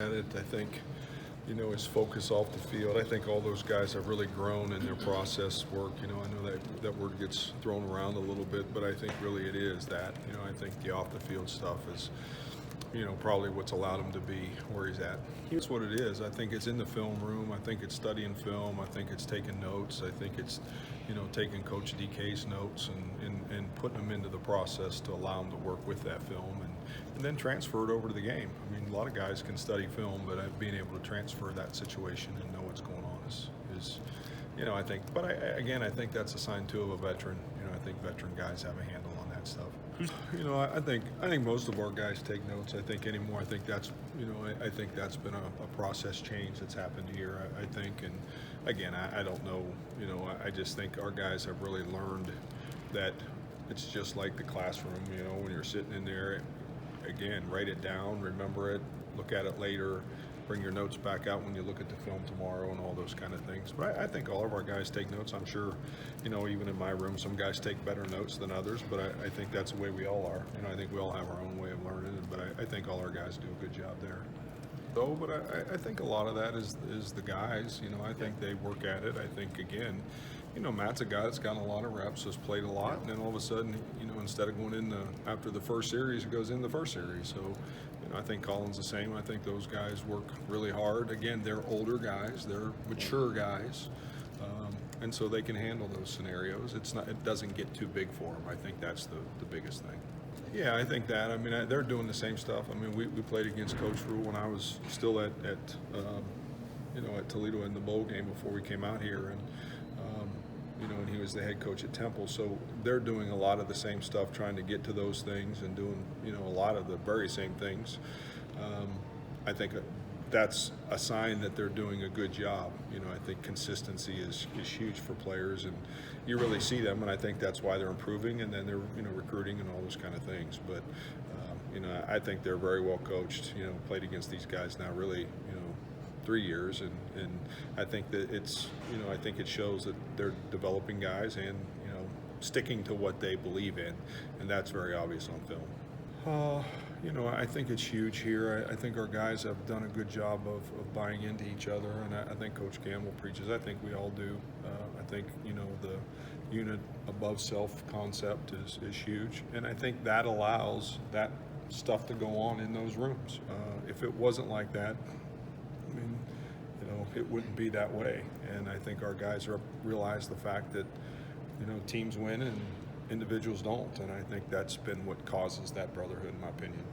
At it, I think, his focus off the field. I think all those guys have really grown in their process work. I know that word gets thrown around a little bit, but I think really it is that. I think the off the field stuff is, probably what's allowed him to be where he's at. Here's what it is. I think it's in the film room. I think it's studying film. I think it's taking notes. I think it's, taking Coach DK's notes and putting them into the process to allow him to work with that film and then transfer it over to the game. I mean, a lot of guys can study film, but being able to transfer that situation and know what's going on is I think. But I think that's a sign too of a veteran. I think veteran guys have a handle on that stuff. I think most of our guys take notes. I think anymore. I think that's I think that's been a process change that's happened here. I think, and again, I don't know. I just think our guys have really learned that it's just like the classroom. When you're sitting in there, again, write it down, remember it, look at it later. Bring your notes back out when you look at the film tomorrow and all those kind of things. But I think all of our guys take notes. I'm sure, even in my room, some guys take better notes than others, but I think that's the way we all are. I think we all have our own way of learning, but I think all our guys do a good job there. But I think a lot of that is the guys. I think they work at it. I think, again, Matt's a guy that's gotten a lot of reps, has played a lot, and then all of a sudden, instead of going in after the first series, it goes in the first series. So, I think Colin's the same. I think those guys work really hard. Again, they're older guys, they're mature guys, and so they can handle those scenarios. It doesn't get too big for them. I think that's the biggest thing. Yeah, I think that. I mean, they're doing the same stuff. I mean, we played against Coach Rule when I was still at Toledo in the bowl game before we came out here, and and he was the head coach at Temple. So they're doing a lot of the same stuff, trying to get to those things and doing a lot of the very same things. I think that's a sign that they're doing a good job. I think consistency is huge for players, and you really see them, and I think that's why they're improving, and then they're recruiting and all those kind of things. But I think they're very well coached. Played against these guys now really 3 years, and I think that it's I think it shows that they're developing guys and sticking to what they believe in, and that's very obvious on film. I think it's huge here. I think our guys have done a good job of buying into each other, and I think Coach Campbell preaches. I think we all do. I think the unit above self concept is huge, and I think that allows that stuff to go on in those rooms. If it wasn't like that, I mean, it wouldn't be that way. And I think our guys realize the fact that, teams win and individuals don't. And I think that's been what causes that brotherhood, in my opinion.